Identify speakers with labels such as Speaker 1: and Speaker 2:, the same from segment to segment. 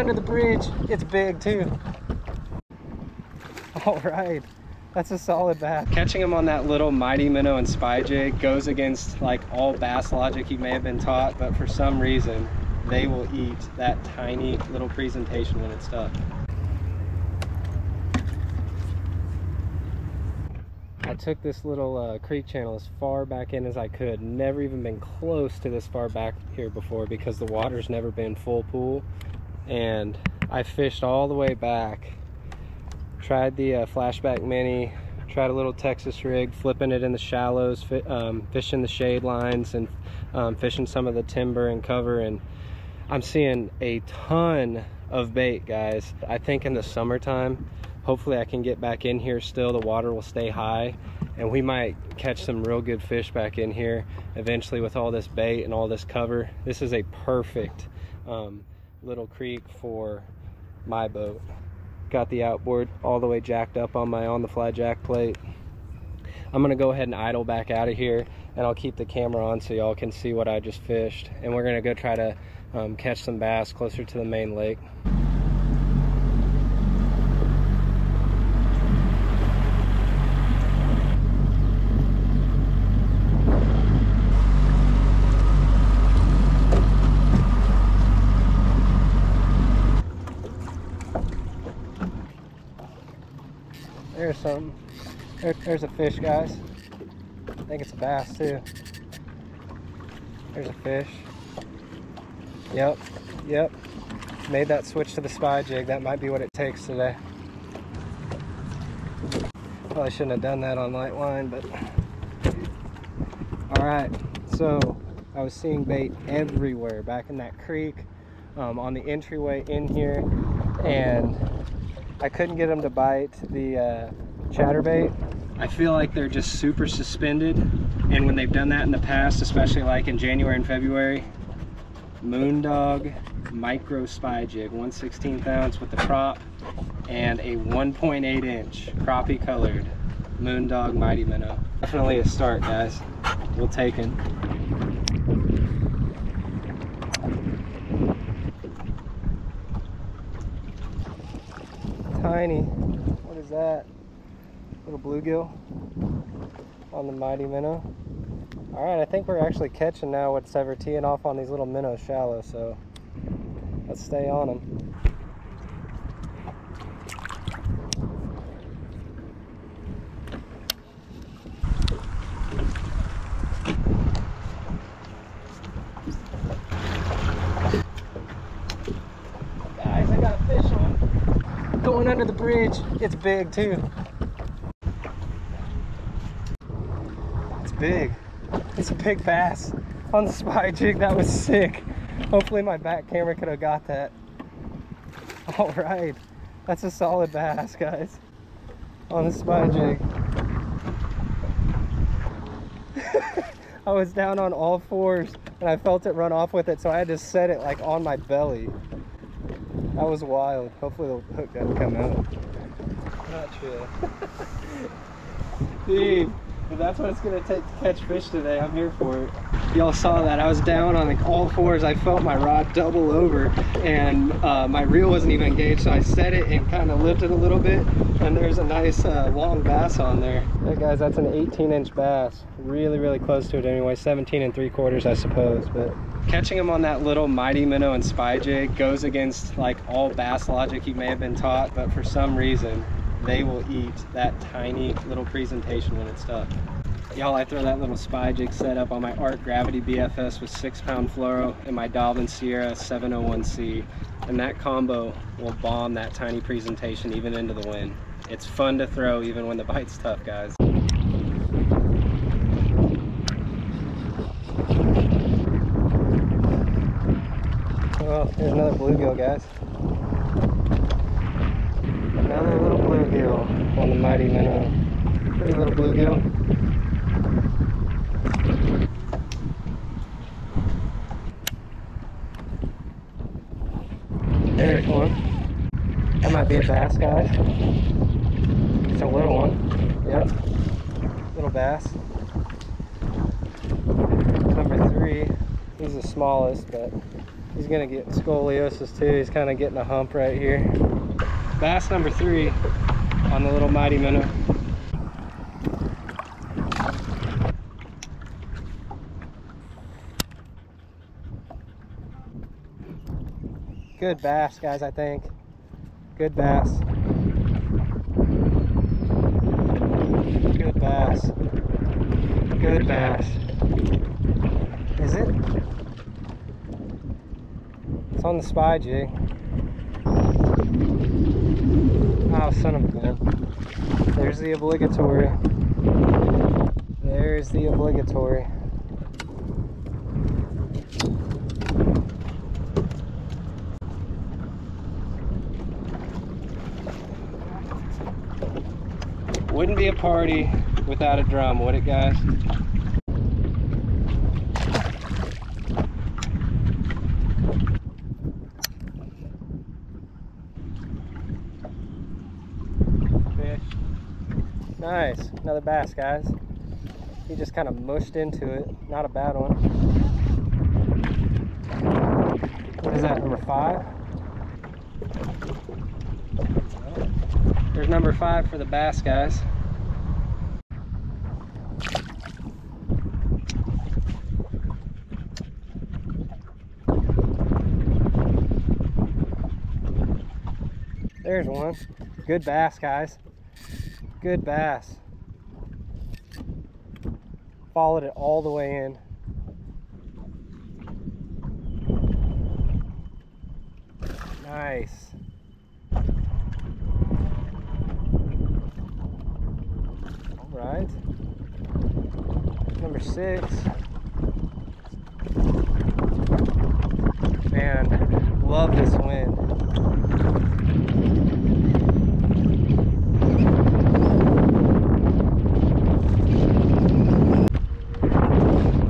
Speaker 1: under the bridge. It's big too. All right, that's a solid bass. Catching him on that little mighty minnow and spy jig goes against like all bass logic you may have been taught, but for some reason they will eat that tiny little presentation when it's stuck. I took this little creek channel as far back in as I could. Never even been close to this far back here before because the water's never been full pool. And I fished all the way back. Tried the flashback mini, tried a little Texas rig, flipping it in the shallows, fishing the shade lines and fishing some of the timber and cover. And I'm seeing a ton of bait, guys. I think in the summertime, hopefully I can get back in here still. The water will stay high and we might catch some real good fish back in here eventually with all this bait and all this cover. This is a perfect little creek for my boat. Got the outboard all the way jacked up on my on the fly jack plate. I'm gonna go ahead and idle back out of here and I'll keep the camera on so y'all can see what I just fished. And we're gonna go try to catch some bass closer to the main lake. There's something. There's a fish, guys. I think it's a bass too. There's a fish. Yep. Made that switch to the spy jig. That might be what it takes today. Probably shouldn't have done that on light line, but all right. So I was seeing bait everywhere back in that creek, on the entryway in here, and I couldn't get them to bite the chatterbait. I feel like they're just super suspended, and when they've done that in the past, especially like in January and February, Moondog micro spy jig, 1/16 ounce with the prop, and a 1.8 inch crappie colored Moondog mighty minnow. Definitely a start, guys. We'll take it. Tiny. What is that? Little bluegill on the mighty minnow. All right, I think we're actually catching now what's ever teeing off on these little minnows shallow, so let's stay on them. Guys, I got a fish on. Going under the bridge. It's big too. It's big. It's a big bass on the spy jig. That was sick. Hopefully my back camera could have got that. All right, that's a solid bass, guys, on the spy jig. I was down on all fours and I felt it run off with it, so I had to set it like on my belly. That was wild. Hopefully the hook doesn't come out. Not sure. Dude, if that's what it's gonna take to catch fish today, I'm here for it. Y'all saw that. I was down on like all fours. I felt my rod double over and my reel wasn't even engaged, so I set it and kind of lifted a little bit, and there's a nice long bass on there. Hey guys, that's an 18-inch bass. Really close to it anyway. 17 3/4, I suppose. But catching him on that little mighty minnow and spy jig goes against like all bass logic you may have been taught, but for some reason they will eat that tiny little presentation when it's stuck. Y'all, I throw that little spy jig setup on my Arc Gravity BFS with 6-pound fluoro and my Dolphin Sierra 701C, and that combo will bomb that tiny presentation even into the wind. It's fun to throw even when the bite's tough, guys. Oh, there's another bluegill, guys. Another little bluegill on the mighty minnow. Pretty little bluegill. There's one. That might be a bass, guys. It's a little one. Yep. Little bass. Number 3. He's the smallest, but He's gonna get scoliosis too. He's kind of getting a hump right here. Bass number 3 on the little mighty minnow. Good bass, guys, I think. Good bass. Good bass. Good bass. Is it? It's on the spy jig. Oh, son of a gun. There's the obligatory. There's the obligatory. Wouldn't be a party without a drum, would it, guys? Fish. Nice. Another bass, guys. He just kind of mushed into it. Not a bad one. What is that, number 5? There's number 5 for the bass, guys. There's one. Good bass, guys. Good bass. Followed it all the way in. Nice. Right, number 6. Man, love this wind.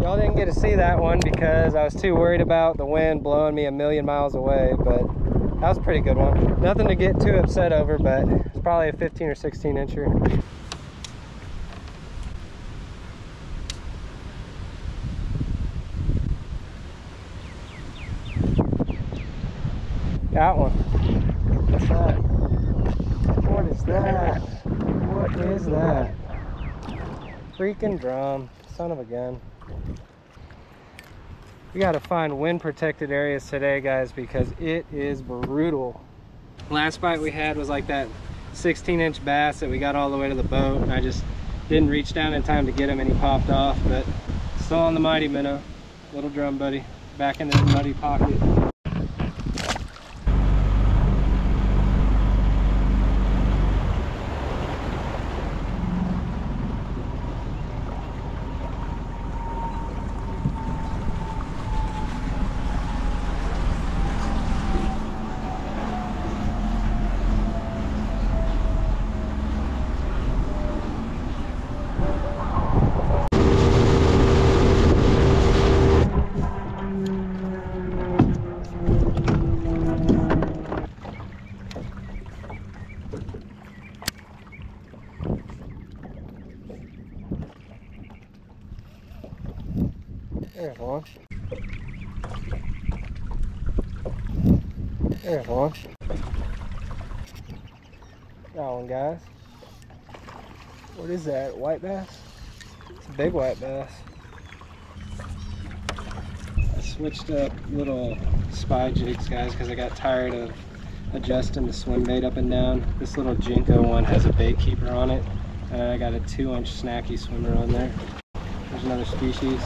Speaker 1: Y'all didn't get to see that one because I was too worried about the wind blowing me a million miles away, but that was a pretty good one. Nothing to get too upset over, but it's probably a 15 or 16 incher. Got one. What's that? What is that? What is that? Freaking drum. Son of a gun. We gotta find wind protected areas today, guys, because it is brutal. Last bite we had was like that 16-inch bass that we got all the way to the boat, and I just didn't reach down in time to get him and he popped off, but still on the mighty minnow. Little drum buddy. Back in his muddy pocket. There's one. There's one. Got one, guys. What is that? White bass? It's a big white bass. I switched up little spy jigs, guys, because I got tired of adjusting the swim bait up and down. This little Jinko one has a bait keeper on it, and I got a 2-inch snacky swimmer on there. There's another species.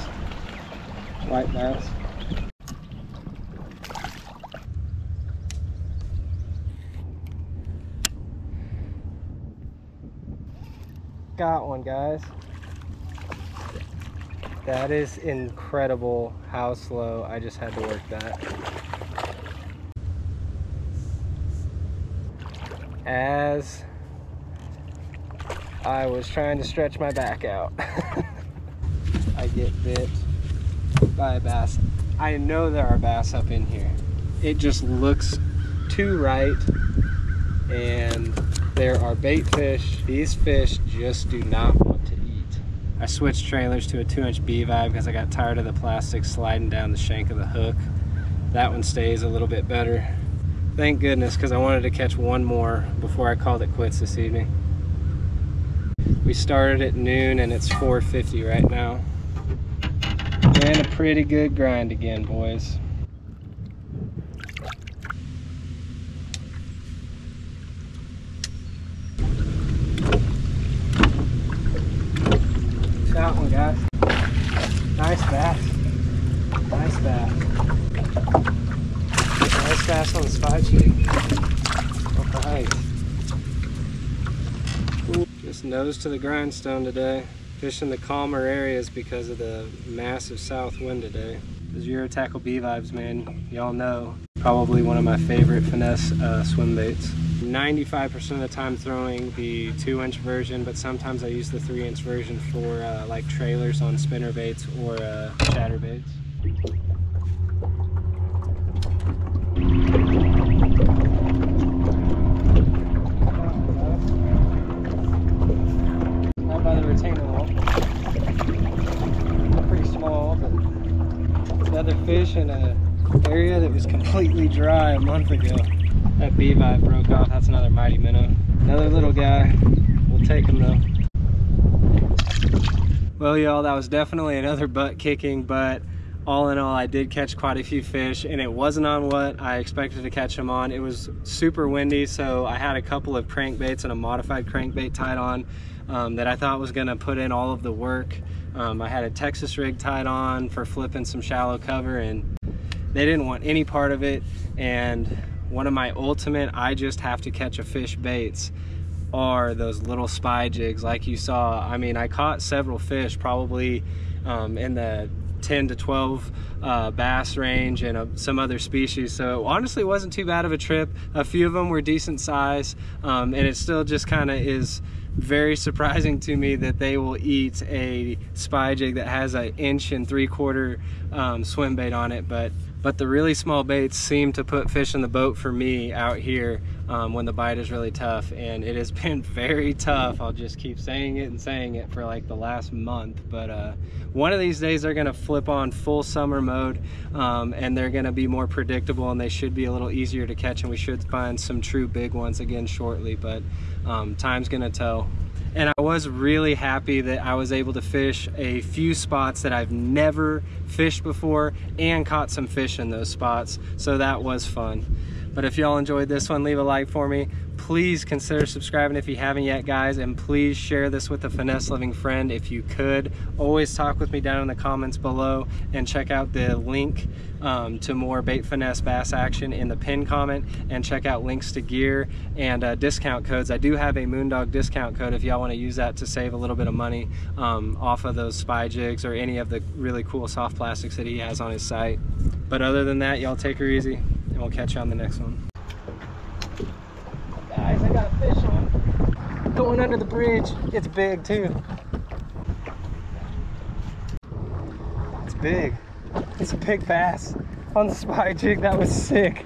Speaker 1: White bass. Got one, guys. That is incredible how slow I just had to work that. As I was trying to stretch my back out, I get bit by a bass. I know there are bass up in here. It just looks too right, and there are bait fish. These fish just do not want to eat. I switched trailers to a 2-inch B vibe because I got tired of the plastic sliding down the shank of the hook, that one stays a little bit better. Thank goodness, because I wanted to catch one more before I called it quits this evening. We started at noon and it's 4:50 right now. And a pretty good grind again, boys. That one, guys. Nice bass. Nice bass. Nice bass on the spy jig. Alright. Just nose to the grindstone today. Fishing the calmer areas because of the massive south wind today. Those Euro Tackle B vibes, man. Y'all know. Probably one of my favorite finesse swim baits. 95% of the time throwing the 2-inch version, but sometimes I use the 3-inch version for like trailers on spinner baits or chatter baits. Right by the retaining wall. Pretty small, but another fish in an area that was completely dry a month ago. That B vibe broke off. That's another mighty minnow. Another little guy. We'll take him though. Well, y'all, that was definitely another butt kicking, but all in all, I did catch quite a few fish, and it wasn't on what I expected to catch them on. It was super windy, so I had a couple of crankbaits and a modified crankbait tied on that I thought was gonna put in all of the work. I had a Texas rig tied on for flipping some shallow cover, and they didn't want any part of it. And one of my ultimate I just have to catch a fish baits are those little spy jigs like you saw. I mean, I caught several fish, probably in the 10 to 12 bass range and some other species, so honestly it wasn't too bad of a trip. A few of them were decent size, and it still just kind of is very surprising to me that they will eat a spy jig that has an 1 3/4 swim bait on it, but the really small baits seem to put fish in the boat for me out here when the bite is really tough, and it has been very tough. I'll just keep saying it for like the last month, but one of these days they're gonna flip on full summer mode, and they're gonna be more predictable, and they should be a little easier to catch, and we should find some true big ones again shortly, but time's gonna tell. And I was really happy that I was able to fish a few spots that I've never fished before and caught some fish in those spots, so that was fun. But if y'all enjoyed this one, leave a like for me. Please consider subscribing if you haven't yet, guys, and please share this with a finesse loving friend if you could. Always talk with me down in the comments below, and check out the link to more bait finesse bass action in the pinned comment, and check out links to gear and discount codes. I do have a Moondog discount code if y'all want to use that to save a little bit of money off of those spy jigs or any of the really cool soft plastics that he has on his site. But other than that, y'all take her easy, and we'll catch you on the next one. Guys, I got a fish on. Going under the bridge. It's big too. It's big. It's a big bass on the spy jig. That was sick.